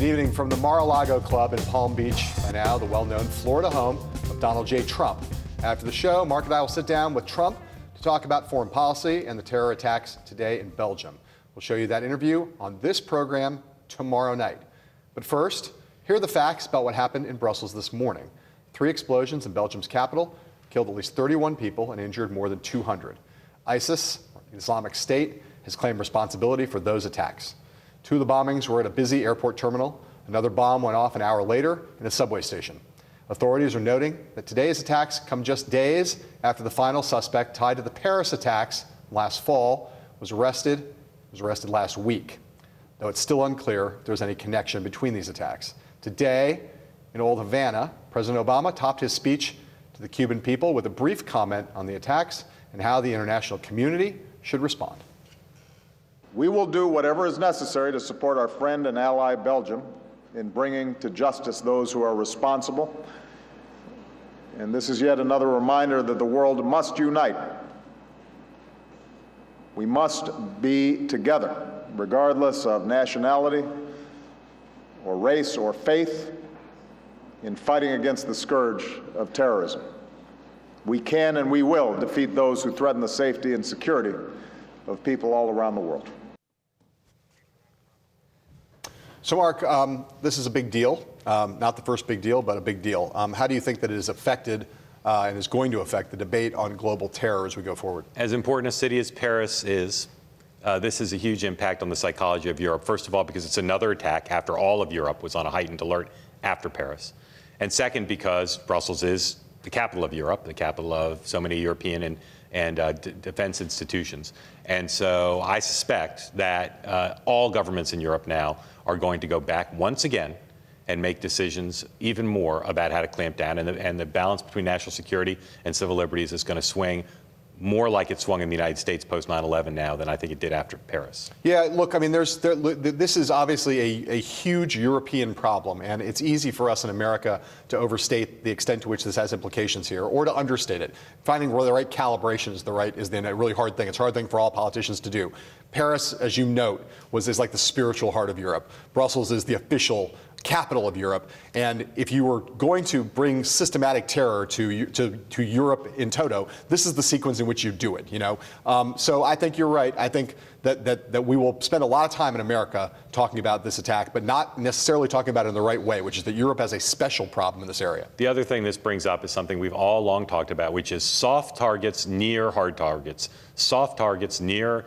Good evening from the Mar-a-Lago Club in Palm Beach, and now the well-known Florida home of Donald J. Trump. After the show, Mark and I will sit down with Trump to talk about foreign policy and the terror attacks today in Belgium. We'll show you that interview on this program tomorrow night. But first, here are the facts about what happened in Brussels this morning. 3 explosions in Belgium's capital killed at least 31 people and injured more than 200. ISIS, Islamic State, has claimed responsibility for those attacks. 2 of the bombings were at a busy airport terminal. Another bomb went off an hour later in a subway station. Authorities are noting that today's attacks come just days after the final suspect tied to the Paris attacks last fall was arrested last week, though it's still unclear if there's any connection between these attacks. Today, in Old Havana, President Obama topped his speech to the Cuban people with a brief comment on the attacks and how the international community should respond. We will do whatever is necessary to support our friend and ally Belgium in bringing to justice those who are responsible. And this is yet another reminder that the world must unite. We must be together, regardless of nationality or race or faith, in fighting against the scourge of terrorism. We can and we will defeat those who threaten the safety and security of people all around the world. So, Mark, this is a big deal. Not the first big deal, but a big deal. How do you think that it has affected and is going to affect the debate on global terror as we go forward? As important a city as Paris is, this is a huge impact on the psychology of Europe. First of all, because it's another attack after all of Europe was on a heightened alert after Paris. And second, because Brussels is the capital of Europe, the capital of so many European and defense institutions. And so I suspect that all governments in Europe now are going to go back once again and make decisions even more about how to clamp down. And the balance between national security and civil liberties is going to swing more like it swung in the United States post 9/11 now than I think it did after Paris. Yeah, look, I mean, this is obviously a huge European problem, and it's easy for us in America to overstate the extent to which this has implications here, or to understate it. Finding where the right calibration is the really hard thing. It's a hard thing for all politicians to do. Paris, as you note, is like the spiritual heart of Europe. Brussels is the official capital of Europe, and if you were going to bring systematic terror to Europe in toto, this is the sequence in which you do it. So I think you're right. I think that we will spend a lot of time in America talking about this attack, but not necessarily talking about it in the right way, which is that Europe has a special problem in this area. The other thing this brings up is something we've all long talked about, which is soft targets near hard targets. Soft targets near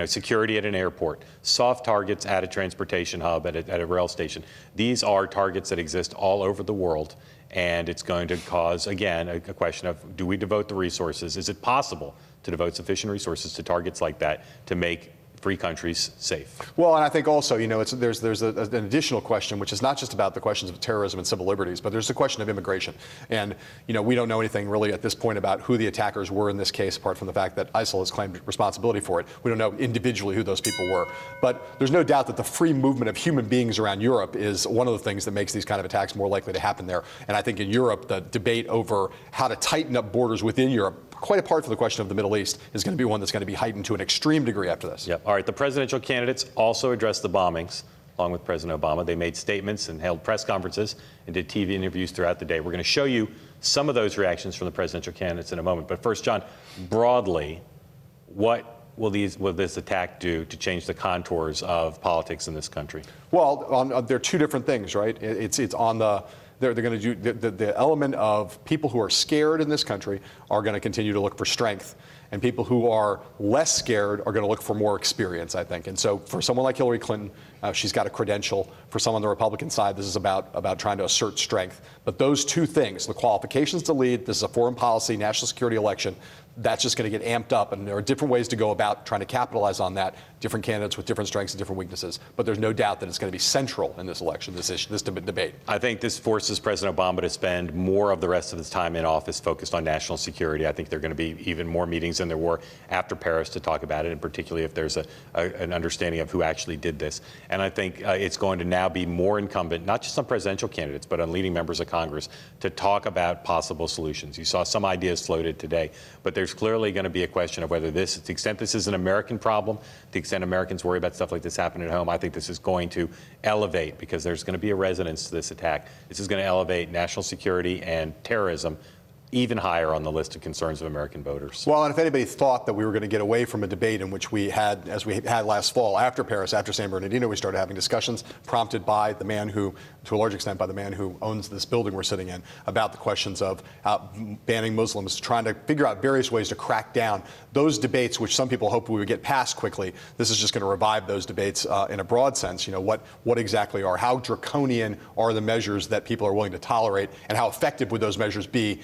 security at an airport, soft targets at a transportation hub, at a rail station. These are targets that exist all over the world, and it's going to cause, again, a question of, do we devote the resources? Is it possible to devote sufficient resources to targets like that to make free countries safe? Well, and I think also, there's an additional question, which is not just about the questions of terrorism and civil liberties, but there's the question of immigration. And, we don't know anything really at this point about who the attackers were in this case, apart from the fact that ISIL has claimed responsibility for it. We don't know individually who those people were. But there's no doubt that the free movement of human beings around Europe is one of the things that makes these kind of attacks more likely to happen there. And I think in Europe, the debate over how to tighten up borders within Europe, quite apart from the question of the Middle East, is going to be one that's going to be heightened to an extreme degree after this. Yep. All right. The presidential candidates also addressed the bombings, along with President Obama. They made statements and held press conferences and did TV interviews throughout the day. We're going to show you some of those reactions from the presidential candidates in a moment. But first, John, broadly, what will this attack do to change the contours of politics in this country? Well, there are 2 different things, right? It's on the... They're going to do the element of people who are scared in this country are going to continue to look for strength, and people who are less scared are going to look for more experience, I think. And so for someone like Hillary Clinton, she's got a credential. For someone on the Republican side, this is about trying to assert strength. But those 2 things, the qualifications to lead, this is a foreign policy, national security election, that's just going to get amped up. And there are different ways to go about trying to capitalize on that, different candidates with different strengths and different weaknesses. But there's no doubt that it's going to be central in this election, this debate. I think this forces President Obama to spend more of the rest of his time in office focused on national security. I think there are going to be even more meetings than there were after Paris to talk about it, and particularly if there's an understanding of who actually did this. And I think it's going to now be more incumbent, not just on presidential candidates, but on leading members of Congress to talk about possible solutions. You saw some ideas floated today, but there's there's clearly going to be a question of whether this, to the extent this is an American problem, to the extent Americans worry about stuff like this happening at home, I think this is going to elevate, because there's going to be a resonance to this attack. This is going to elevate national security and terrorism even higher on the list of concerns of American voters. Well, and if anybody thought that we were going to get away from a debate in which we had, as we had last fall, after Paris, after San Bernardino, we started having discussions prompted by the man who, to a large extent, by the man who owns this building we're sitting in, about the questions of banning Muslims, trying to figure out various ways to crack down those debates, which some people hoped we would get past quickly. This is just going to revive those debates in a broad sense. You know, what exactly are, how draconian are the measures that people are willing to tolerate, and how effective would those measures be,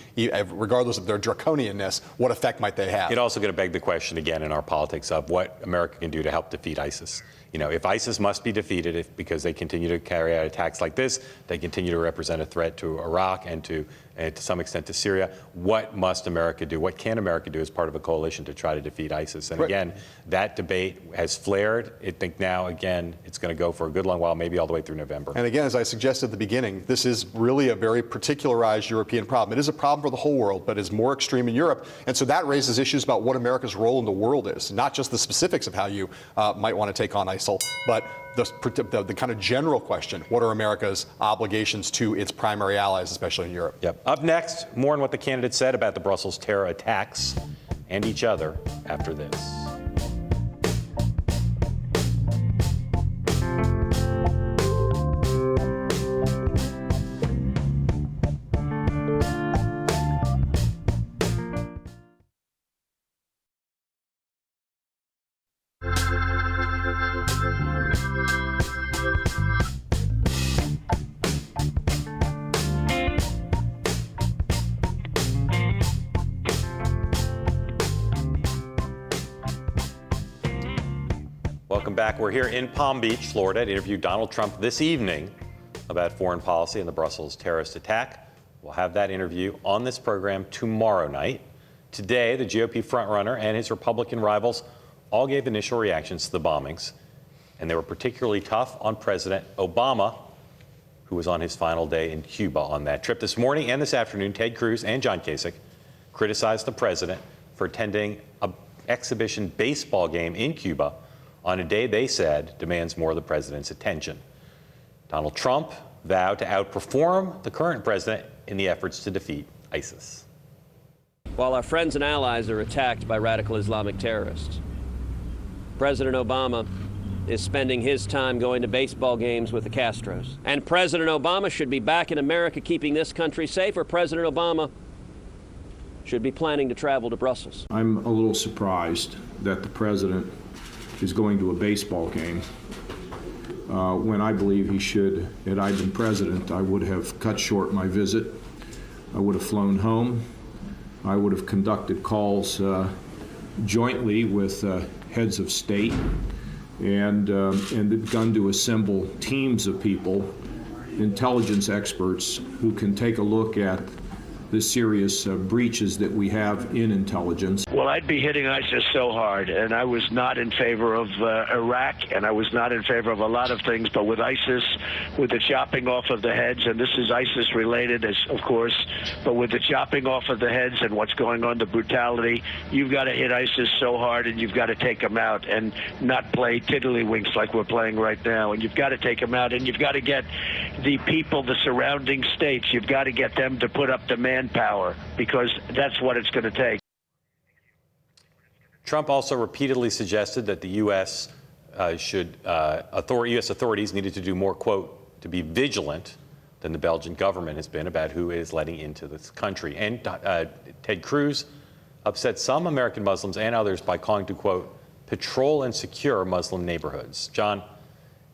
regardless of their draconianness? What effect might they have? It's also going to beg the question again in our politics of what America can do to help defeat ISIS. You know, if ISIS must be defeated because they continue to carry out attacks like this, they continue to represent a threat to Iraq and to some extent to Syria, what must America do? What can America do as part of a coalition to try to defeat ISIS? And again, that debate has flared. I think now, again, it's going to go for a good long while, maybe all the way through November. And again, as I suggested at the beginning, this is really a very particularized European problem. It is a problem for the whole world, but is more extreme in Europe. And so that raises issues about what America's role in the world is, not just the specifics of how you might want to take on ISIL, but the kind of general question: what are America's obligations to its primary allies, especially in Europe? Yep. Up next, more on what the candidate said about the Brussels terror attacks and each other after this. Welcome back. We're here in Palm Beach, Florida, to interview Donald Trump this evening about foreign policy and the Brussels terrorist attack. We'll have that interview on this program tomorrow night. Today, the GOP frontrunner and his Republican rivals all gave initial reactions to the bombings, and they were particularly tough on President Obama, who was on his final day in Cuba on that trip. This morning and this afternoon, Ted Cruz and John Kasich criticized the president for attending an exhibition baseball game in Cuba on a day they said demands more of the president's attention. Donald Trump vowed to outperform the current president in the efforts to defeat ISIS. While our friends and allies are attacked by radical Islamic terrorists, President Obama is spending his time going to baseball games with the Castros. And President Obama should be back in America keeping this country safe, or President Obama should be planning to travel to Brussels. I'm a little surprised that the president is going to a baseball game when I believe he should. Had I been president, I would have cut short my visit. I would have flown home. I would have conducted calls jointly with heads of state and begun to assemble teams of people, intelligence experts, who can take a look at the serious breaches that we have in intelligence. Well, I'd be hitting ISIS so hard, and I was not in favor of Iraq, and I was not in favor of a lot of things, but with ISIS, with the chopping off of the heads, and this is ISIS related, of course, but with the chopping off of the heads and what's going on, the brutality, you've got to hit ISIS so hard, and you've got to take them out and not play tiddlywinks like we're playing right now, and you've got to take them out, and you've got to get the people, the surrounding states, you've got to get them to put up demand power, because that's what it's going to take. Trump also repeatedly suggested that the U.S. U.S. authorities needed to do more, quote, to be vigilant than the Belgian government has been about who is letting into this country. And Ted Cruz upset some American Muslims and others by calling to, quote, patrol and secure Muslim neighborhoods. John,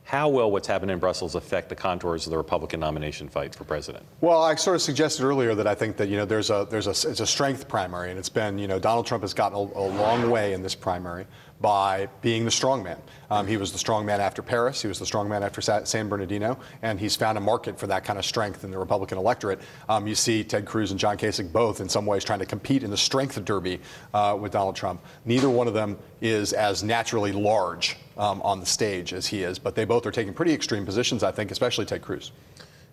how will what's happened in Brussels affect the contours of the Republican nomination fight for president? Well, I sort of suggested earlier that I think that, it's a strength primary, and it's been, Donald Trump has gotten a long way in this primary by being the strong man. He was the strong man after Paris. He was the strong man after San Bernardino, and he's found a market for that kind of strength in the Republican electorate. You see Ted Cruz and John Kasich both in some ways trying to compete in the strength derby with Donald Trump. Neither one of them is as naturally large on the stage as he is, but they both are taking pretty extreme positions, I think, especially Ted Cruz.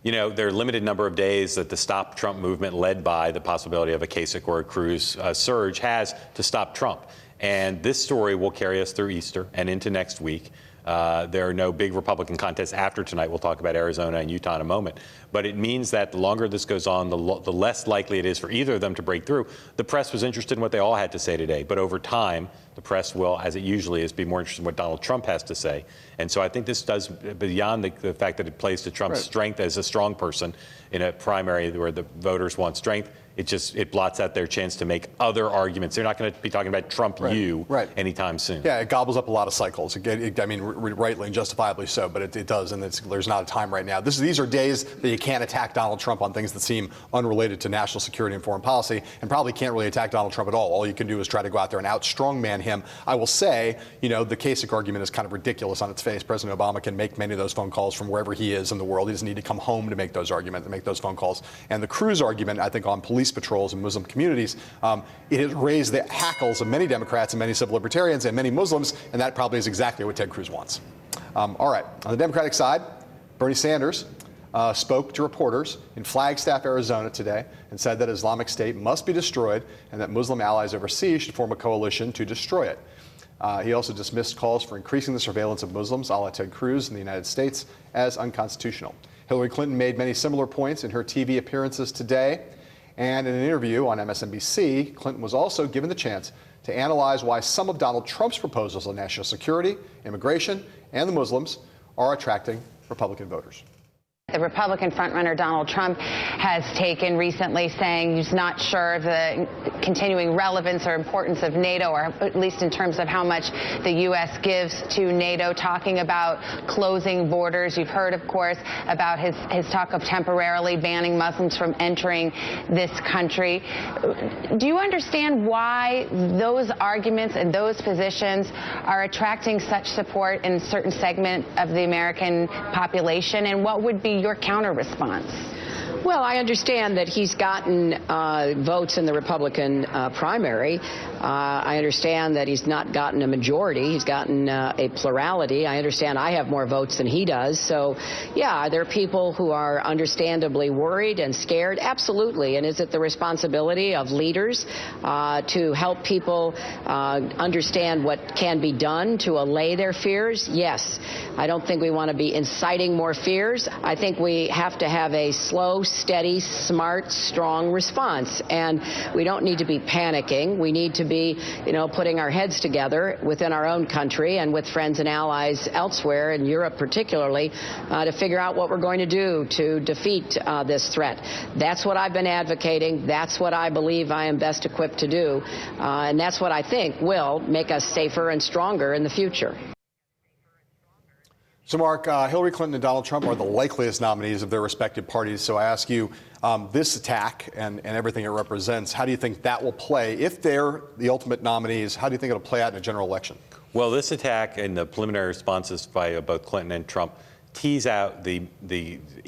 You know, there are a limited number of days that the Stop Trump movement, led by the possibility of a Kasich or a Cruz surge, has to stop Trump. And this story will carry us through Easter and into next week. There are no big Republican contests after tonight. We'll talk about Arizona and Utah in a moment. But it means that the longer this goes on, the less likely it is for either of them to break through. The press was interested in what they all had to say today. But over time, the press will, as it usually is, be more interested in what Donald Trump has to say. And so I think this does, beyond the fact that it plays to Trump's strength as a strong person in a primary where the voters want strength, it blots out their chance to make other arguments. They're not going to be talking about Trump anytime soon. Yeah, it gobbles up a lot of cycles. I mean, rightly and justifiably so, but it does, and there's not a time right now. These are days that you can't attack Donald Trump on things that seem unrelated to national security and foreign policy, and probably can't really attack Donald Trump at all. All you can do is try to go out there and out-strongman him. I will say, you know, the Kasich argument is kind of ridiculous on its face. President Obama can make many of those phone calls from wherever he is in the world. He doesn't need to come home to make those arguments, to make those phone calls. And the Cruz argument, I think, on police patrols in Muslim communities, it has raised the hackles of many Democrats and many civil libertarians and many Muslims, and that probably is exactly what Ted Cruz wants. All right, on the Democratic side, Bernie Sanders spoke to reporters in Flagstaff, Arizona today and said that Islamic State must be destroyed and that Muslim allies overseas should form a coalition to destroy it. He also dismissed calls for increasing the surveillance of Muslims, a la Ted Cruz, in the United States as unconstitutional. Hillary Clinton made many similar points in her TV appearances today. And in an interview on MSNBC, Clinton was also given the chance to analyze why some of Donald Trump's proposals on national security, immigration, and the Muslims are attracting Republican voters. The Republican frontrunner Donald Trump has taken recently, saying he's not sure of the continuing relevance or importance of NATO, or at least in terms of how much the U.S. gives to NATO, talking about closing borders. You've heard, of course, about his talk of temporarily banning Muslims from entering this country. Do you understand why those arguments and those positions are attracting such support in a certain segment of the American population, and what would be your counter response? Well, I understand that he's gotten votes in the Republican primary. I understand that he's not gotten a majority. He's gotten a plurality. I understand I have more votes than he does. So, yeah, there are people who are understandably worried and scared. Absolutely. And is it the responsibility of leaders to help people understand what can be done to allay their fears? Yes. I don't think we want to be inciting more fears. I think we have to have a slow, steady, smart, strong response. And we don't need to be panicking. We need to be, putting our heads together within our own country and with friends and allies elsewhere, in Europe particularly, to figure out what we're going to do to defeat this threat. That's what I've been advocating. That's what I believe I am best equipped to do. And that's what I think will make us safer and stronger in the future. So, Mark, Hillary Clinton and Donald Trump are the likeliest nominees of their respective parties. So I ask you, this attack and everything it represents, how do you think that will play? If they're the ultimate nominees, how do you think it'll play out in a general election? Well, this attack and the preliminary responses by both Clinton and Trump tease out the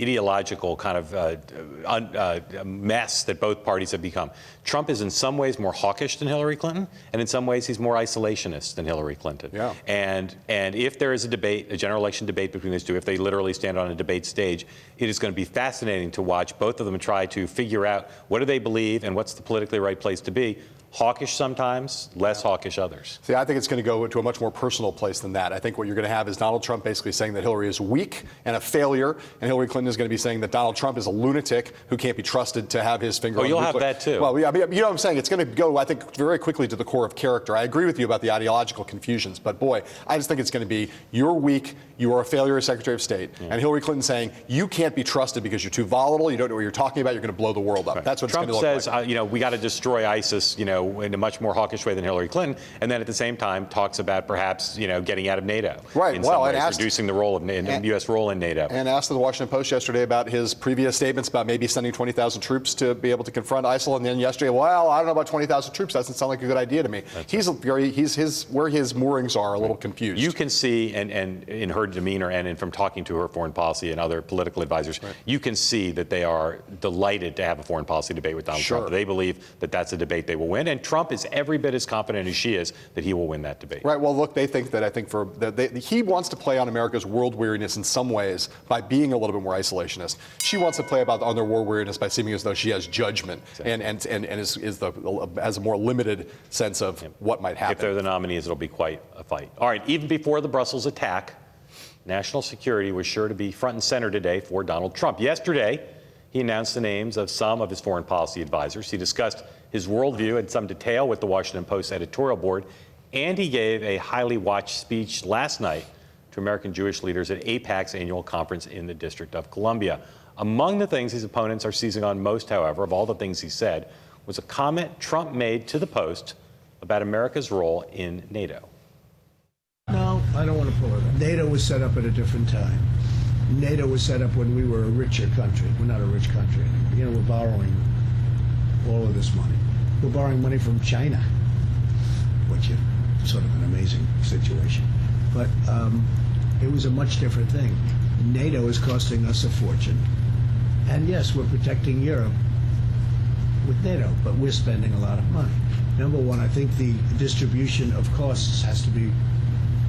ideological kind of mess that both parties have become. Trump is in some ways more hawkish than Hillary Clinton, and in some ways he's more isolationist than Hillary Clinton. Yeah. And if there is a debate, a general election debate between those two, if they literally stand on a debate stage, it is going to be fascinating to watch both of them try to figure out what do they believe and what's the politically right place to be. Hawkish sometimes, less hawkish others. See, I think it's going to go to a much more personal place than that. I think what you're going to have is Donald Trump basically saying that Hillary is weak and a failure, and Hillary Clinton is going to be saying that Donald Trump is a lunatic who can't be trusted to have his finger on the you'll have that too. Well, yeah, you know what I'm saying? It's going to go, I think, very quickly to the core of character. I agree with you about the ideological confusions, but boy, I just think it's going to be, you're weak, you are a failure as Secretary of State, and Hillary Clinton saying, you can't be trusted because you're too volatile, you don't know what you're talking about, you're going to blow the world up. Right. That's what Trump it's going to look like. Trump says, we got to destroy ISIS, in a much more hawkish way than Hillary Clinton, and then at the same time talks about perhaps, getting out of NATO. Right. In some ways, reducing the role of U.S. role in NATO. And asked the Washington Post yesterday about his previous statements about maybe sending 20,000 troops to be able to confront ISIL, and then yesterday, well, I don't know about 20,000 troops. That doesn't sound like a good idea to me. He's where his moorings are a little confused. You can see, and in her demeanor and from talking to her foreign policy and other political advisors, you can see that they are delighted to have a foreign policy debate with Donald Trump. They believe that that's a debate they will win, and Trump is every bit as confident as she is that he will win that debate. Right. Well, look, they think that he wants to play on America's world weariness in some ways by being a little bit more isolationist. She wants to play on their world weariness by seeming as though she has judgment and has a more limited sense of what might happen. If they're the nominees, it'll be quite a fight. All right. Even before the Brussels attack, national security was sure to be front and center today for Donald Trump. Yesterday, he announced the names of some of his foreign policy advisors. He discussed his worldview in some detail with the Washington Post editorial board, and he gave a highly watched speech last night to American Jewish leaders at AIPAC's annual conference in the District of Columbia. Among the things his opponents are seizing on most, however, of all the things he said, was a comment Trump made to the Post about America's role in NATO. No, I don't want to pull it up. NATO was set up at a different time. NATO was set up when we were a richer country. We're not a rich country anymore. You know, we're borrowing all of this money. We're borrowing money from China, which is sort of an amazing situation. But it was a much different thing. NATO is costing us a fortune. And yes, we're protecting Europe with NATO, but we're spending a lot of money. Number one, I think the distribution of costs has to be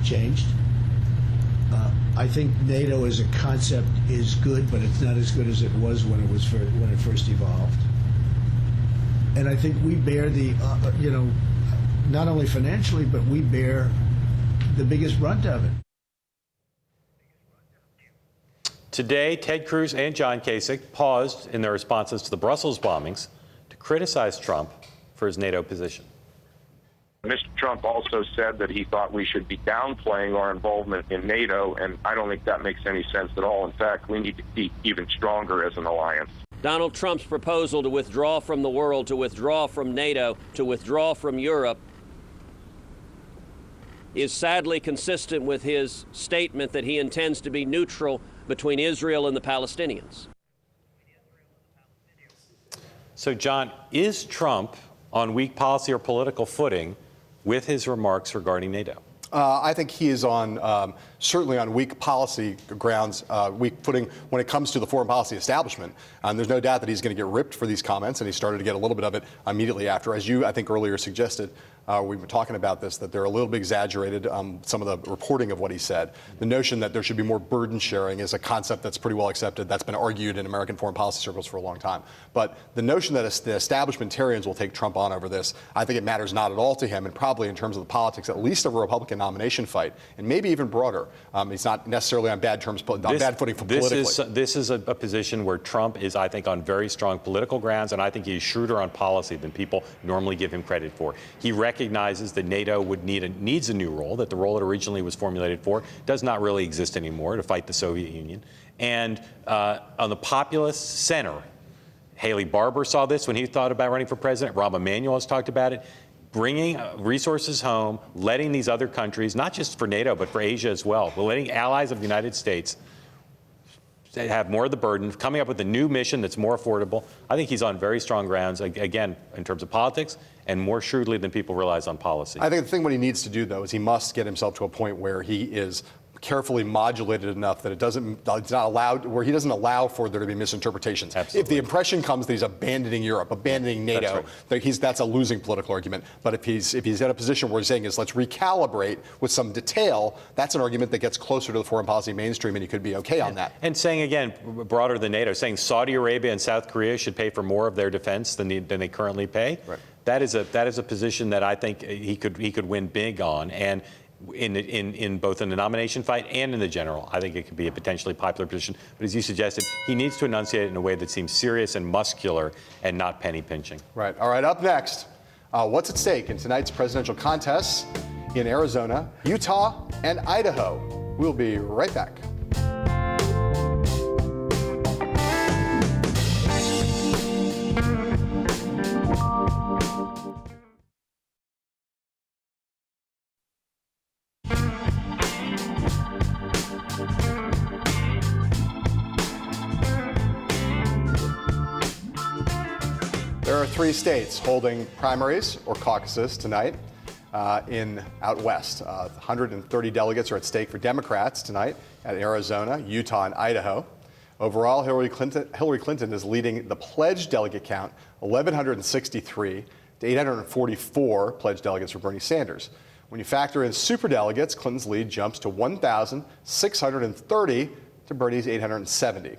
changed. I think NATO as a concept is good, but it's not as good as it was when it first evolved. And I think we bear the, not only financially, but we bear the biggest brunt of it. Today, Ted Cruz and John Kasich paused in their responses to the Brussels bombings to criticize Trump for his NATO position. Mr. Trump also said that he thought we should be downplaying our involvement in NATO, and I don't think that makes any sense at all. In fact, we need to be even stronger as an alliance. Donald Trump's proposal to withdraw from the world, to withdraw from NATO, to withdraw from Europe is sadly consistent with his statement that he intends to be neutral between Israel and the Palestinians. So, John, is Trump on weak policy or political footing with his remarks regarding NATO? I think he is certainly on weak policy grounds, weak footing when it comes to the foreign policy establishment. There's no doubt that he's going to get ripped for these comments, and he started to get a little bit of it immediately after. As you, I think, earlier suggested, we've been talking about this, that they're a little bit exaggerated, some of the reporting of what he said. The notion that there should be more burden sharing is a concept that's pretty well accepted. That's been argued in American foreign policy circles for a long time. But the notion that the establishmentarians will take Trump on over this, I think it matters not at all to him, and probably in terms of the politics, at least of a Republican nomination fight, and maybe even broader. He's not necessarily on bad footing politically. This is a position where Trump is, I think, on very strong political grounds, and I think he's shrewder on policy than people normally give him credit for. He recognizes that NATO needs a new role, that the role it originally was formulated for does not really exist anymore, to fight the Soviet Union. And on the populist center, Haley Barbour saw this when he thought about running for president. Rahm Emanuel has talked about it. Bringing resources home, letting these other countries, not just for NATO, but for Asia as well, but letting allies of the United States have more of the burden, coming up with a new mission that's more affordable. I think he's on very strong grounds, again, in terms of politics, and more shrewdly than people realize on policy. I think the thing what he needs to do, though, is he must get himself to a point where he is carefully modulated enough that it's not allowed, where he doesn't allow for there to be misinterpretations. Absolutely. If the impression comes that he's abandoning Europe, abandoning NATO, that's a losing political argument. But if he's in a position where he's saying is let's recalibrate with some detail, that's an argument that gets closer to the foreign policy mainstream, and he could be okay on that. And saying, again, broader than NATO, saying Saudi Arabia and South Korea should pay for more of their defense than they currently pay. Right. That is a position that I think he could win big on, and in both in the nomination fight and in the general, I think it could be a potentially popular position. But as you suggested, he needs to enunciate it in a way that seems serious and muscular and not penny pinching. Right. All right. Up next, what's at stake in tonight's presidential contests in Arizona, Utah, and Idaho? We'll be right back. There are 3 states holding primaries or caucuses tonight out west. 130 delegates are at stake for Democrats tonight at Arizona, Utah, and Idaho. Overall, Hillary Clinton is leading the pledged delegate count, 1,163, to 844 pledged delegates for Bernie Sanders. When you factor in superdelegates, Clinton's lead jumps to 1,630 to Bernie's 870.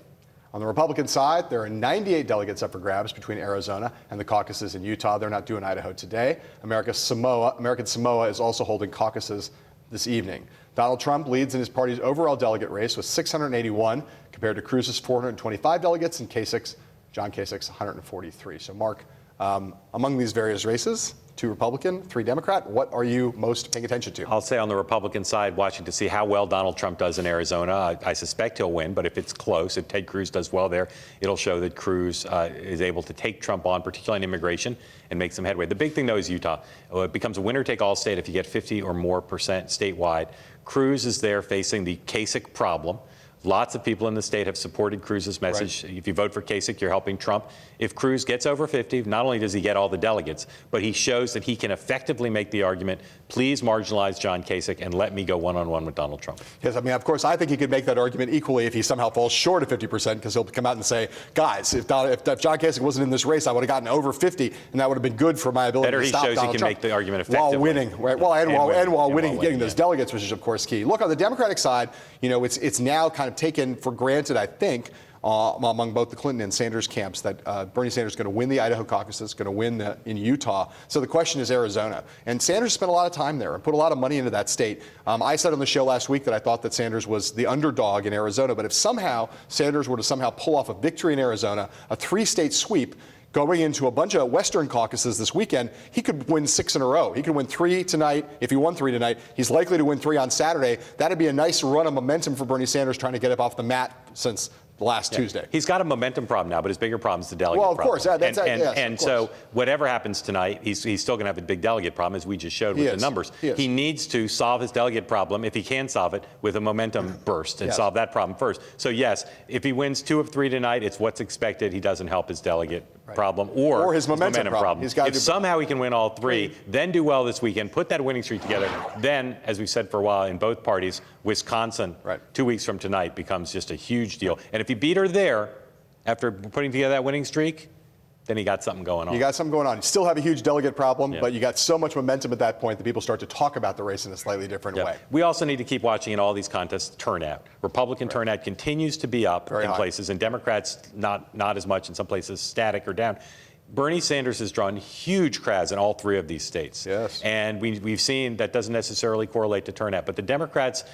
On the Republican side, there are 98 delegates up for grabs between Arizona and the caucuses in Utah. They're not doing Idaho today. American Samoa is also holding caucuses this evening. Donald Trump leads in his party's overall delegate race with 681 compared to Cruz's 425 delegates and John Kasich's 143. So, Mark, among these various races, 2 Republican, 3 Democrat, what are you most paying attention to? I'll say on the Republican side, watching to see how well Donald Trump does in Arizona. I suspect he'll win, but if it's close, if Ted Cruz does well there, it'll show that Cruz is able to take Trump on, particularly in immigration, and make some headway. The big thing, though, is Utah. It becomes a winner-take-all state if you get 50 or more percent statewide. Cruz is there facing the Kasich problem. Lots of people in the state have supported Cruz's message. Right. If you vote for Kasich, you're helping Trump. If Cruz gets over 50, not only does he get all the delegates, but he shows that he can effectively make the argument, please marginalize John Kasich and let me go one-on-one with Donald Trump. Yes, I mean, of course, I think he could make that argument equally if he somehow falls short of 50%, because he'll come out and say, guys, if John Kasich wasn't in this race, I would have gotten over 50, and that would have been good for my ability to stop Donald Trump. Better he shows he can make the argument effectively. While winning, right? While winning and getting those delegates, which is, of course, key. Look, on the Democratic side, you know, it's now kind of taken for granted, I think, among both the Clinton and Sanders camps, that Bernie Sanders is going to win the Idaho caucuses, going to win in Utah. So the question is Arizona. And Sanders spent a lot of time there and put a lot of money into that state. I said on the show last week that I thought that Sanders was the underdog in Arizona. But if somehow Sanders were to somehow pull off a victory in Arizona, a 3-state sweep, going into a bunch of Western caucuses this weekend, he could win 6 in a row. He could win 3 tonight. If he won 3 tonight, he's likely to win 3 on Saturday. That'd be a nice run of momentum for Bernie Sanders trying to get up off the mat since last Tuesday. He's got a momentum problem now, but his bigger problem is the delegate problem. Well, of course. So whatever happens tonight, he's still going to have a big delegate problem, as we just showed with the numbers. He needs to solve his delegate problem, if he can solve it, with a momentum burst and solve that problem first. So, yes, if he wins 2 of 3 tonight, it's what's expected. He doesn't help his delegate problem or his momentum problem. If somehow he can win all 3, then do well this weekend, put that winning streak together, then, as we said for a while in both parties, Wisconsin, 2 weeks from tonight, becomes just a huge deal. And if he beat her there, after putting together that winning streak, then he got something going on. You got something going on. You still have a huge delegate problem, but you got so much momentum at that point that people start to talk about the race in a slightly different way. We also need to keep watching in all these contests turnout. Republican turnout continues to be up in places, and Democrats not as much, in some places static or down. Bernie Sanders has drawn huge crowds in all 3 of these states. Yes. And we've seen that doesn't necessarily correlate to turnout. But the Democrats,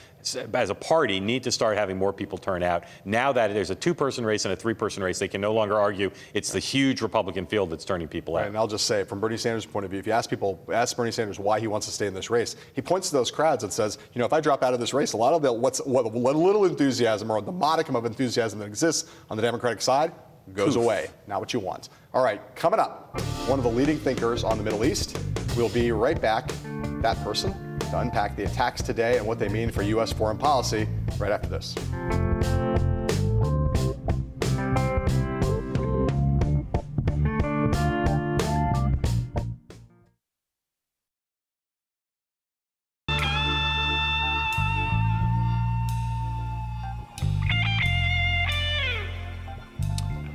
as a party, need to start having more people turn out. Now that there's a 2-person race and a 3-person race, they can no longer argue it's the huge Republican field that's turning people out. And I'll just say, from Bernie Sanders' point of view, if you ask Bernie Sanders why he wants to stay in this race, he points to those crowds and says, you know, if I drop out of this race, a lot of what little enthusiasm or the modicum of enthusiasm that exists on the Democratic side goes away. Not what you want. All right, coming up, one of the leading thinkers on the Middle East. We'll be right back, that person, to unpack the attacks today and what they mean for U.S. foreign policy right after this.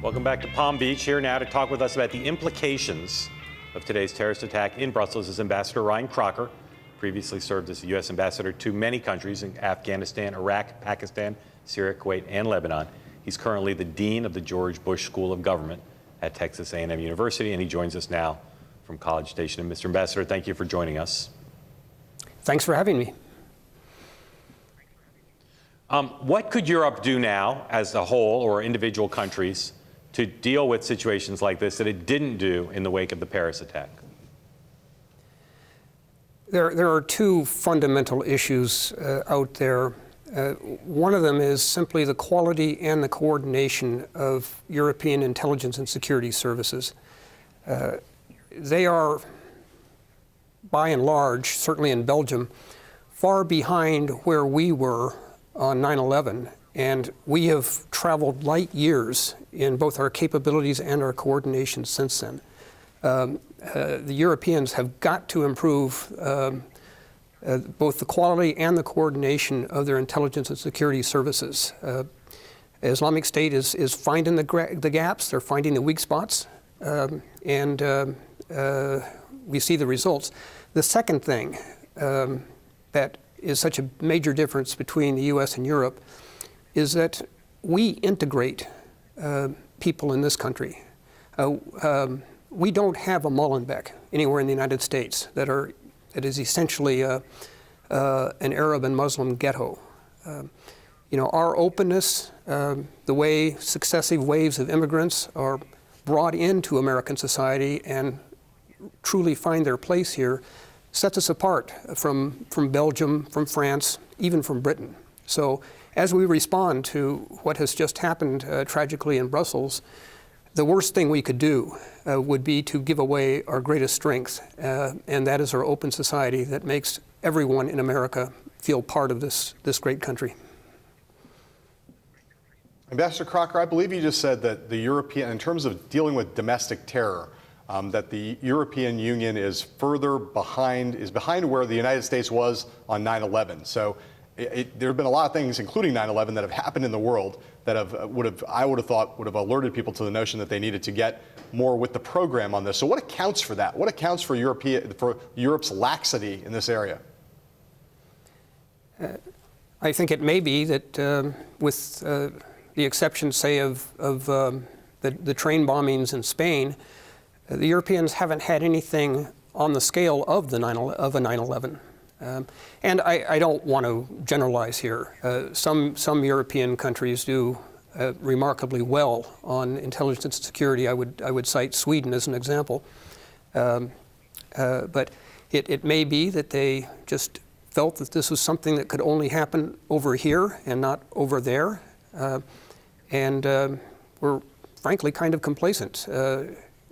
Welcome back to Palm Beach. Here now to talk with us about the implications of today's terrorist attack in Brussels is Ambassador Ryan Crocker. Previously served as the U.S. ambassador to many countries in Afghanistan, Iraq, Pakistan, Syria, Kuwait, and Lebanon. He's currently the dean of the George Bush School of Government at Texas A&M University, and he joins us now from College Station. And Mr. Ambassador, thank you for joining us. Thanks for having me. What could Europe do now as a whole, or individual countries, to deal with situations like this that it didn't do in the wake of the Paris attack? There are 2 fundamental issues out there. One of them is simply the quality and the coordination of European intelligence and security services. They are, by and large, certainly in Belgium, far behind where we were on 9/11. And we have traveled light years in both our capabilities and our coordination since then. The Europeans have got to improve both the quality and the coordination of their intelligence and security services. Islamic State is finding the gaps, they're finding the weak spots, and we see the results. The second thing that is such a major difference between the U.S. and Europe is that we integrate people in this country. We don't have a Molenbeek anywhere in the United States that is essentially an Arab and Muslim ghetto. Our openness, the way successive waves of immigrants are brought into American society and truly find their place here, sets us apart from Belgium, from France, even from Britain. So as we respond to what has just happened tragically in Brussels, the worst thing we could do would be to give away our greatest strength, and that is our open society that makes everyone in America feel part of this great country. Ambassador Crocker, I believe you just said that in terms of dealing with domestic terror, that the European Union is behind where the United States was on 9/11. So there have been a lot of things, including 9/11, that have happened in the world that I would have thought would have alerted people to the notion that they needed to get more with the program on this. So what accounts for that? What accounts for Europe's laxity in this area? I think it may be that with the exception, say, of the train bombings in Spain, the Europeans haven't had anything on the scale of a 9/11. And I don't want to generalize here. Some European countries do remarkably well on intelligence and security. I would cite Sweden as an example. But it may be that they just felt that this was something that could only happen over here and not over there. And we're frankly kind of complacent.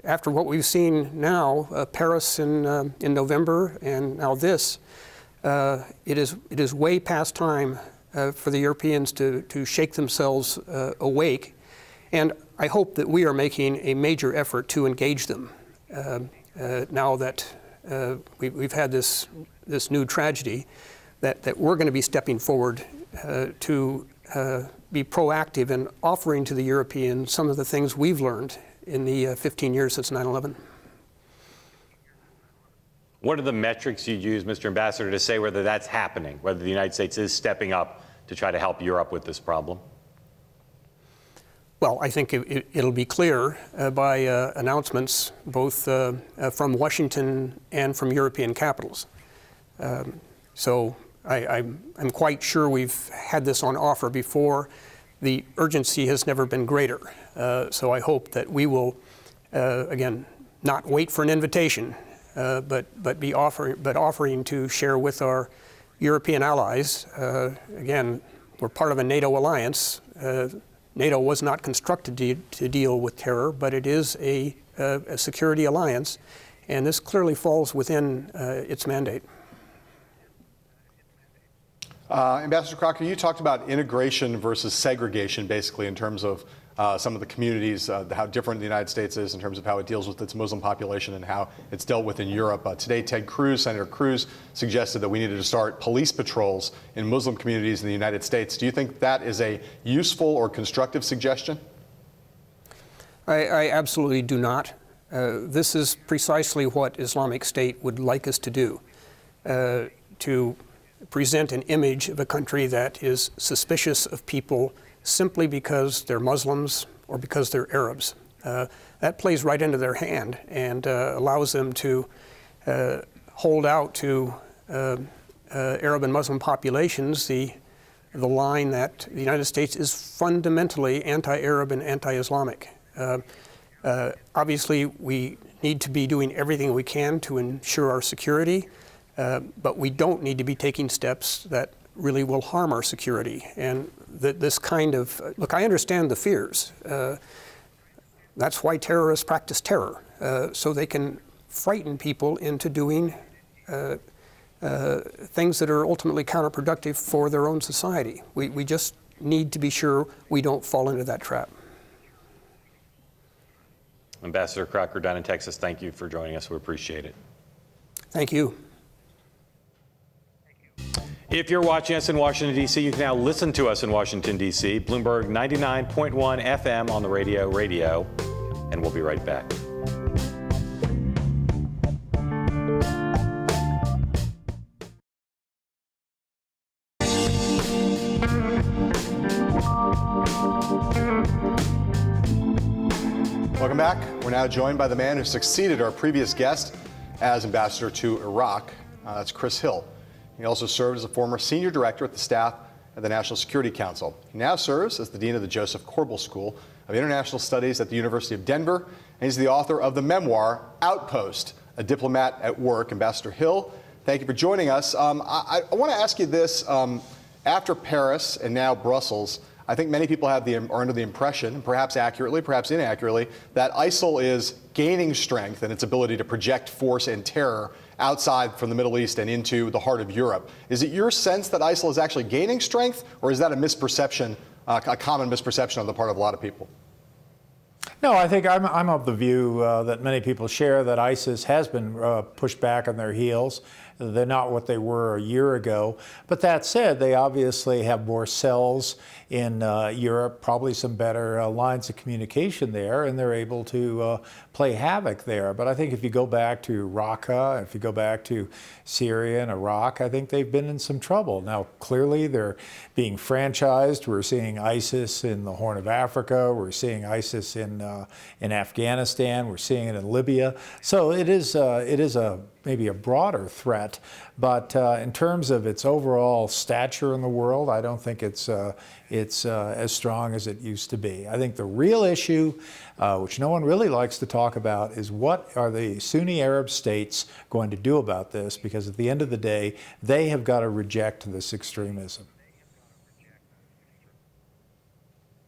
After what we've seen now, Paris in November and now this, it is way past time for the Europeans to shake themselves awake. And I hope that we are making a major effort to engage them now that we've had this new tragedy, that we're going to be stepping forward to be proactive in offering to the Europeans some of the things we've learned in the 15 years since 9/11. What are the metrics you'd use, Mr. Ambassador, to say whether that's happening, whether the United States is stepping up to try to help Europe with this problem? Well, I think it'll be clear by announcements both from Washington and from European capitals. So I'm quite sure we've had this on offer before. The urgency has never been greater. So I hope that we will, again, not wait for an invitation, but offering to share with our European allies. Again, we're part of a NATO alliance. NATO was not constructed to deal with terror, but it is a security alliance, and this clearly falls within its mandate. Ambassador Crocker, you talked about integration versus segregation, basically, in terms of some of the communities, how different the United States is in terms of how it deals with its Muslim population and how it's dealt with in Europe. Today, Senator Cruz, suggested that we needed to start police patrols in Muslim communities in the United States. Do you think that is a useful or constructive suggestion? I absolutely do not. This is precisely what Islamic State would like us to do, to present an image of a country that is suspicious of people simply because they're Muslims or because they're Arabs. That plays right into their hand and allows them to hold out to Arab and Muslim populations the line that the United States is fundamentally anti-Arab and anti-Islamic. Obviously, we need to be doing everything we can to ensure our security, but we don't need to be taking steps that really will harm our security. And this kind of, look, I understand the fears. That's why terrorists practice terror, so they can frighten people into doing things that are ultimately counterproductive for their own society. We just need to be sure we don't fall into that trap. Ambassador Crocker down in Texas, thank you for joining us. We appreciate it. Thank you. If you're watching us in Washington, D.C., you can now listen to us in Washington, D.C., Bloomberg 99.1 FM on the radio, and we'll be right back. Welcome back. We're now joined by the man who succeeded our previous guest as ambassador to Iraq. That's Chris Hill. He also served as a former senior director at the staff at the National Security Council. He now serves as the dean of the Joseph Corbel School of International Studies at the University of Denver, and he's the author of the memoir Outpost, A Diplomat at Work. Ambassador Hill, thank you for joining us. I want to ask you this. After Paris and now Brussels, I think many people are under the impression, perhaps accurately, perhaps inaccurately, that ISIL is gaining strength in its ability to project force and terror outside from the Middle East and into the heart of Europe. Is it your sense that ISIL is actually gaining strength, or is that a misperception, a common misperception on the part of a lot of people? No, I think I'm of the view that many people share, that ISIS has been pushed back on their heels. They're not what they were a year ago. But that said, they obviously have more cells in Europe, probably some better lines of communication there, and they're able to play havoc there. But I think if you go back to Raqqa, if you go back to Syria and Iraq, I think they've been in some trouble. Now, clearly, they're being franchised. We're seeing ISIS in the Horn of Africa. We're seeing ISIS in Afghanistan. We're seeing it in Libya. So it is maybe a broader threat, but in terms of its overall stature in the world, I don't think it's as strong as it used to be. I think the real issue, which no one really likes to talk about, is what are the Sunni Arab states going to do about this? Because at the end of the day, they have got to reject this extremism.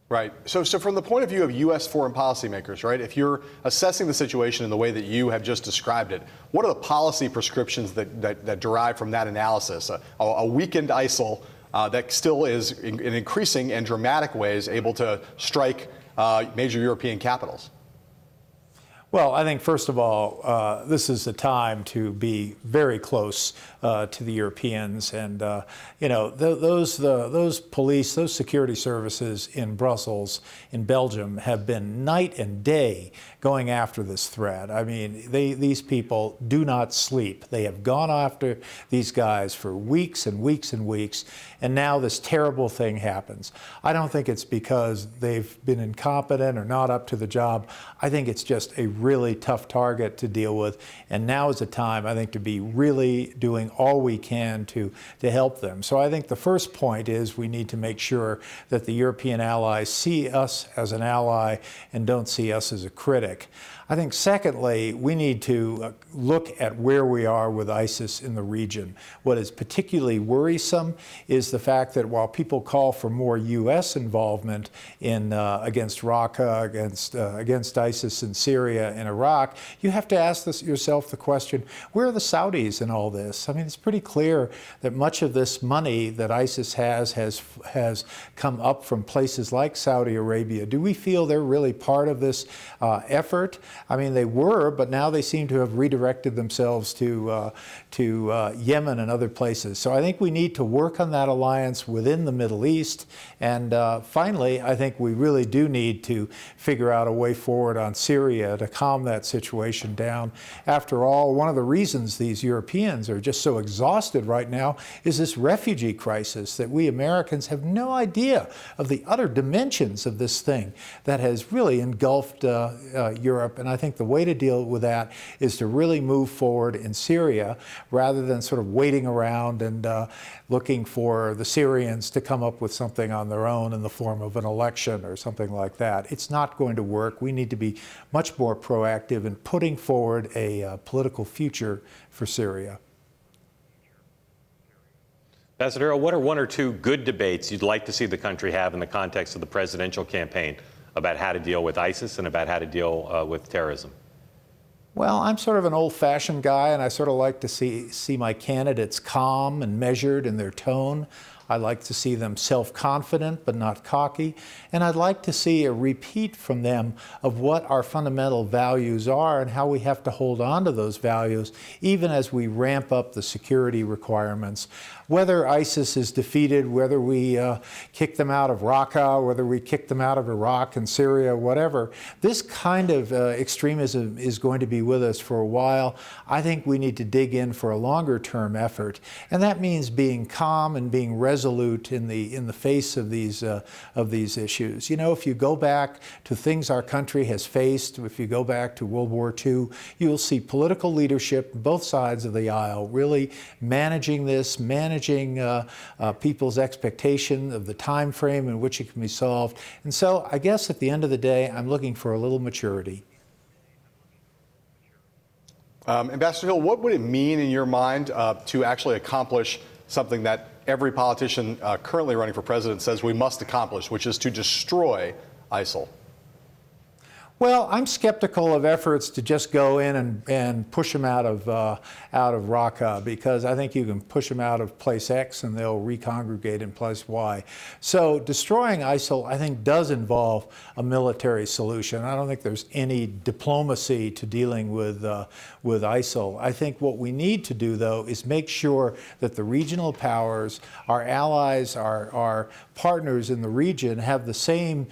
Right. So from the point of view of U.S. foreign policymakers, right, if you're assessing the situation in the way that you have just described it, what are the policy prescriptions that derive from that analysis? A weakened ISIL that still is, in increasing and dramatic ways, able to strike major European capitals? Well, I think, first of all, this is the time to be very close to the Europeans. And, those police, those security services in Brussels, in Belgium, have been night and day going after this threat. I mean, these people do not sleep. They have gone after these guys for weeks and weeks and weeks, and now this terrible thing happens. I don't think it's because they've been incompetent or not up to the job. I think it's just a really tough target to deal with, and now is the time, I think, to be really doing all we can to help them. So I think the first point is we need to make sure that the European allies see us as an ally and don't see us as a critic. I think, secondly, we need to look at where we are with ISIS in the region. What is particularly worrisome is the fact that while people call for more U.S. involvement in against Raqqa, against ISIS in Syria and Iraq, you have to ask yourself the question, where are the Saudis in all this? I mean, it's pretty clear that much of this money that ISIS has come up from places like Saudi Arabia. Do we feel they're really part of this effort? I mean, they were, but now they seem to have redirected themselves to Yemen and other places. So I think we need to work on that alliance within the Middle East. And finally, I think we really do need to figure out a way forward on Syria to calm that situation down. After all, one of the reasons these Europeans are just so exhausted right now is this refugee crisis, that we Americans have no idea of the utter dimensions of this thing that has really engulfed Europe. And I think the way to deal with that is to really move forward in Syria rather than sort of waiting around and looking for the Syrians to come up with something on their own in the form of an election or something like that. It's not going to work. We need to be much more proactive in putting forward a political future for Syria. Ambassador, what are one or two good debates you'd like to see the country have in the context of the presidential campaign about how to deal with ISIS and about how to deal with terrorism? Well, I'm sort of an old-fashioned guy, and I sort of like to see my candidates calm and measured in their tone. I like to see them self-confident but not cocky, and I'd like to see a repeat from them of what our fundamental values are and how we have to hold on to those values even as we ramp up the security requirements. Whether ISIS is defeated, whether we kick them out of Raqqa, whether we kick them out of Iraq and Syria, whatever, this kind of extremism is going to be with us for a while. I think we need to dig in for a longer-term effort, and that means being calm and being resolute resolute in the face of these issues. You know, if you go back to things our country has faced, if you go back to World War II, you'll see political leadership, both sides of the aisle, really managing this, managing people's expectation of the time frame in which it can be solved. And so I guess at the end of the day, I'm looking for a little maturity. Ambassador Hill, what would it mean in your mind to actually accomplish something that every politician currently running for president says we must accomplish, which is to destroy ISIL? Well, I'm skeptical of efforts to just go in and push them out of Raqqa, because I think you can push them out of place X and they'll recongregate in place Y. So destroying ISIL, I think, does involve a military solution. I don't think there's any diplomacy to dealing with ISIL. I think what we need to do, though, is make sure that the regional powers, our allies, our partners in the region have the same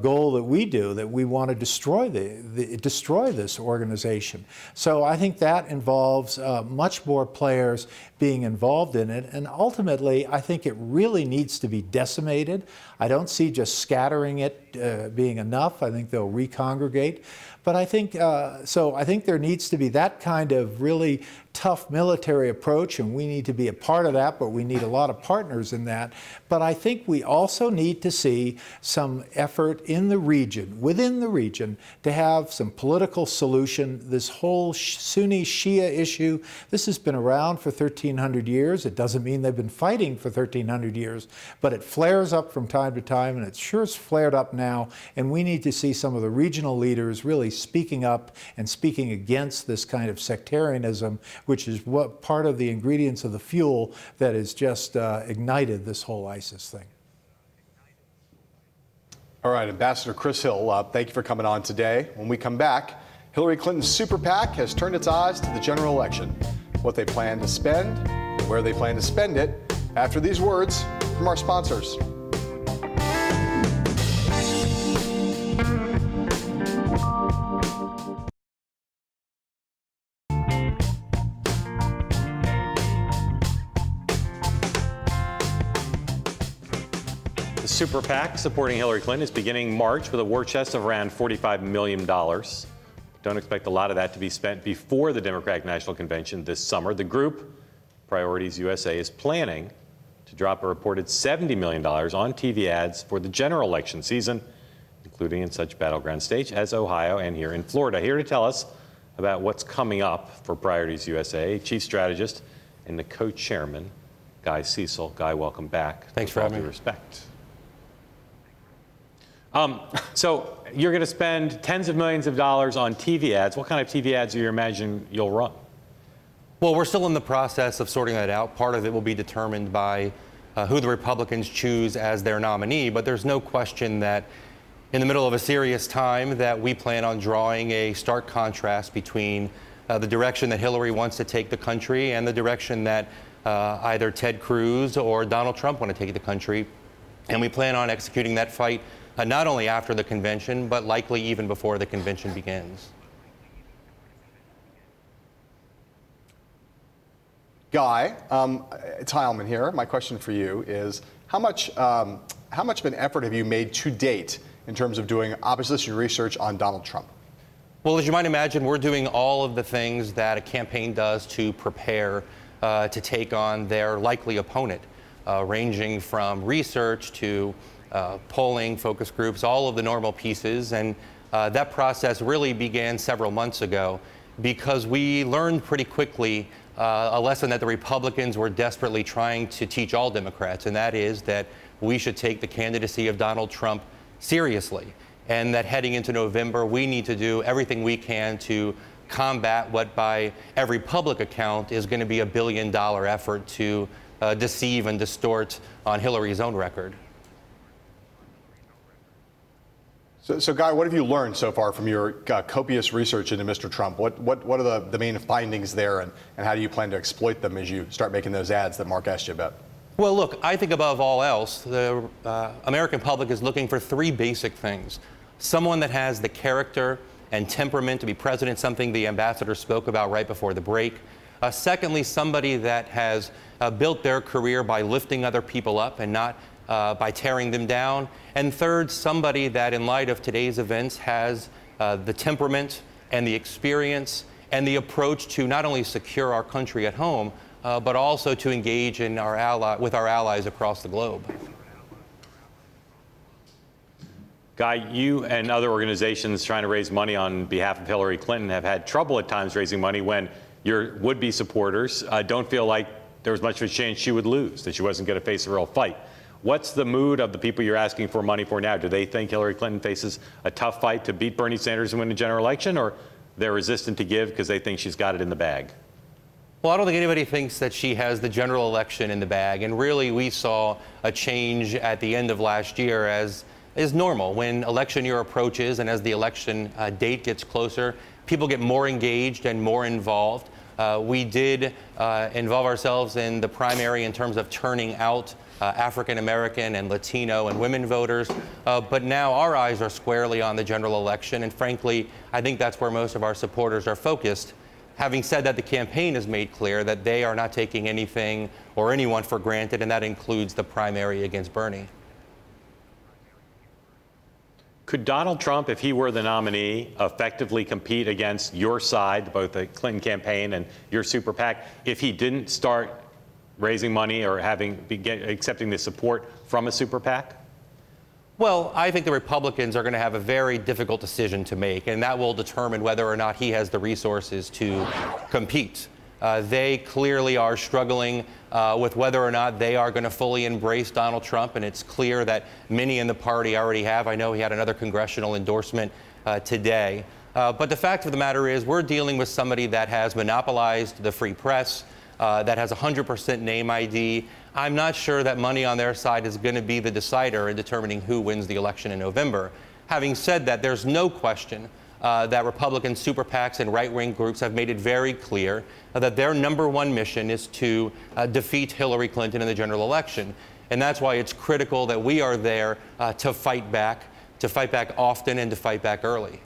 goal that we do, that we want to destroy this organization. So I think that involves much more players being involved in it, and ultimately I think it really needs to be decimated. I don't see just scattering it being enough. I think they'll recongregate. But I think, I think there needs to be that kind of really tough military approach, and we need to be a part of that, but we need a lot of partners in that. But I think we also need to see some effort in the region, within the region, to have some political solution. This whole Sunni-Shia issue, this has been around for 1,300 years. It doesn't mean they've been fighting for 1,300 years, but it flares up from time to time, and it sure is flared up now, and we need to see some of the regional leaders really speaking up and speaking against this kind of sectarianism, which is what part of the ingredients of the fuel that has just ignited this whole ISIS thing. All right, Ambassador Chris Hill, thank you for coming on today. When we come back, Hillary Clinton's super PAC has turned its eyes to the general election, what they plan to spend, and where they plan to spend it, after these words from our sponsors. Super PAC supporting Hillary Clinton is beginning March with a war chest of around $45 million. Don't expect a lot of that to be spent before the Democratic National Convention this summer. The group, Priorities USA, is planning to drop a reported $70 million on TV ads for the general election season, including in such battleground states as Ohio and here in Florida. Here to tell us about what's coming up for Priorities USA, Chief Strategist and the co-chairman, Guy Cecil. Guy, welcome back. Thanks for having me. Respect. So you're going to spend tens of millions of dollars on TV ads. What kind of TV ads do you imagine you'll run? Well, we're still in the process of sorting that out. Part of it will be determined by who the Republicans choose as their nominee, but there's no question that in the middle of a serious time that we plan on drawing a stark contrast between the direction that Hillary wants to take the country and the direction that either Ted Cruz or Donald Trump want to take the country. And we plan on executing that fight not only after the convention, but likely even before the convention begins. Guy, it's Heilemann here. My question for you is, how much of an effort have you made to date in terms of doing opposition research on Donald Trump? Well, as you might imagine, we're doing all of the things that a campaign does to prepare to take on their likely opponent, ranging from research to polling, focus groups, all of the normal pieces. And that process really began several months ago because we learned pretty quickly a lesson that the Republicans were desperately trying to teach all Democrats, and that is that we should take the candidacy of Donald Trump seriously, and that heading into November, we need to do everything we can to combat what by every public account is going to be $1 billion effort to deceive and distort on Hillary's own record. So Guy, what have you learned so far from your copious research into Mr. Trump? What are the main findings there, and how do you plan to exploit them as you start making those ads that Mark asked you about? Well, look, I think above all else, the American public is looking for three basic things. Someone that has the character and temperament to be president, something the ambassador spoke about right before the break. Secondly, somebody that has built their career by lifting other people up and not by tearing them down. And third, somebody that, in light of today's events, has the temperament and the experience and the approach to not only secure our country at home, but also to engage in with our allies across the globe. Guy, you and other organizations trying to raise money on behalf of Hillary Clinton have had trouble at times raising money when your would-be supporters don't feel like there was much of a chance she would lose, that she wasn't going to face a real fight. What's the mood of the people you're asking for money for now? Do they think Hillary Clinton faces a tough fight to beat Bernie Sanders and win the general election, or they're resistant to give because they think she's got it in the bag? Well, I don't think anybody thinks that she has the general election in the bag. And really, we saw a change at the end of last year, as is normal. When election year approaches and as the election date gets closer, people get more engaged and more involved. We did involve ourselves in the primary in terms of turning out African American and Latino and women voters. But now our eyes are squarely on the general election. And frankly, I think that's where most of our supporters are focused. Having said that, the campaign has made clear that they are not taking anything or anyone for granted, and that includes the primary against Bernie. Could Donald Trump, if he were the nominee, effectively compete against your side, both the Clinton campaign and your super PAC, if he didn't start raising money or accepting the support from a super PAC? Well, I think the Republicans are going to have a very difficult decision to make, and that will determine whether or not he has the resources to compete. They clearly are struggling with whether or not they are going to fully embrace Donald Trump, and it's clear that many in the party already have. I know he had another congressional endorsement today. But the fact of the matter is, we're dealing with somebody that has monopolized the free press, that has 100% name ID. I'm not sure that money on their side is going to be the decider in determining who wins the election in November. Having said that, there's no question that Republican super PACs and right-wing groups have made it very clear that their #1 mission is to defeat Hillary Clinton in the general election. And that's why it's critical that we are there to fight back often and to fight back early.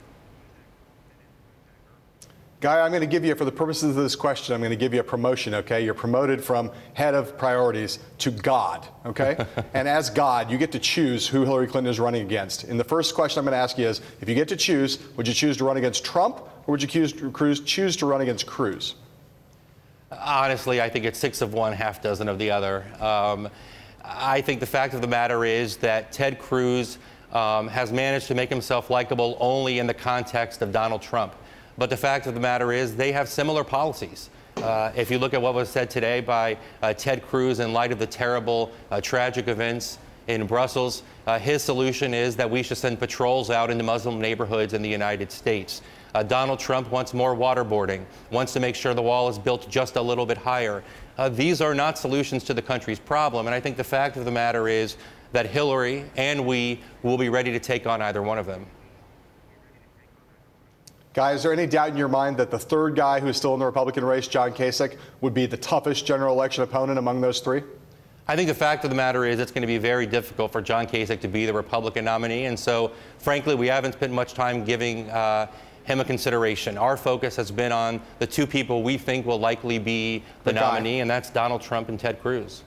Guy, I'm going to give you, for the purposes of this question, I'm going to give you a promotion, okay? You're promoted from head of priorities to God, okay? And as God, you get to choose who Hillary Clinton is running against. And the first question I'm going to ask you is, if you get to choose, would you choose to run against Trump, or would you choose to run against Cruz? Honestly, I think it's 6 of one, half dozen of the other. I think the fact of the matter is that Ted Cruz has managed to make himself likable only in the context of Donald Trump. But the fact of the matter is they have similar policies. If you look at what was said today by Ted Cruz in light of the terrible, tragic events in Brussels, his solution is that we should send patrols out into Muslim neighborhoods in the United States. Donald Trump wants more waterboarding, wants to make sure the wall is built just a little bit higher. These are not solutions to the country's problem. And I think the fact of the matter is that Hillary and we will be ready to take on either one of them. Guy, is there any doubt in your mind that the third guy who's still in the Republican race, John Kasich, would be the toughest general election opponent among those three? I think the fact of the matter is it's going to be very difficult for John Kasich to be the Republican nominee. And so, frankly, we haven't spent much time giving him a consideration. Our focus has been on the two people we think will likely be the nominee, and that's Donald Trump and Ted Cruz.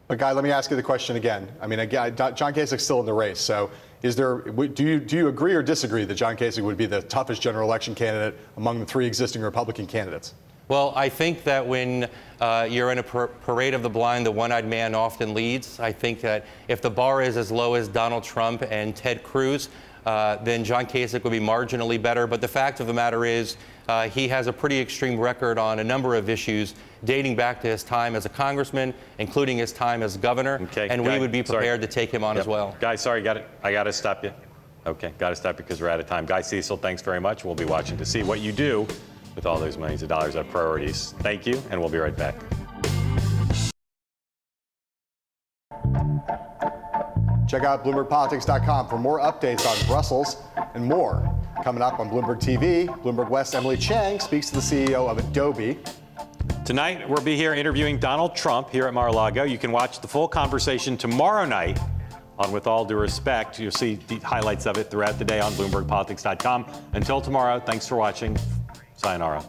But Guy, let me ask you the question again. I mean, again, John Kasich's still in the race, so do you agree or disagree that John Kasich would be the toughest general election candidate among the three existing Republican candidates? Well, I think that when you're in a parade of the blind, the one-eyed man often leads. I think that if the bar is as low as Donald Trump and Ted Cruz, then John Kasich would be marginally better. But the fact of the matter is he has a pretty extreme record on a number of issues dating back to his time as a congressman, including his time as governor. Okay, and we would be prepared to take him on as well. Guy, sorry, I got to stop you. Okay, got to stop you because we're out of time. Guy Cecil, thanks very much. We'll be watching to see what you do with all those millions of dollars of priorities. Thank you, and we'll be right back. Check out BloombergPolitics.com for more updates on Brussels and more. Coming up on Bloomberg TV, Bloomberg West Emily Chang speaks to the CEO of Adobe. Tonight, we'll be here interviewing Donald Trump here at Mar-a-Lago. You can watch the full conversation tomorrow night on With All Due Respect. You'll see the highlights of it throughout the day on BloombergPolitics.com. Until tomorrow, thanks for watching. Sayonara.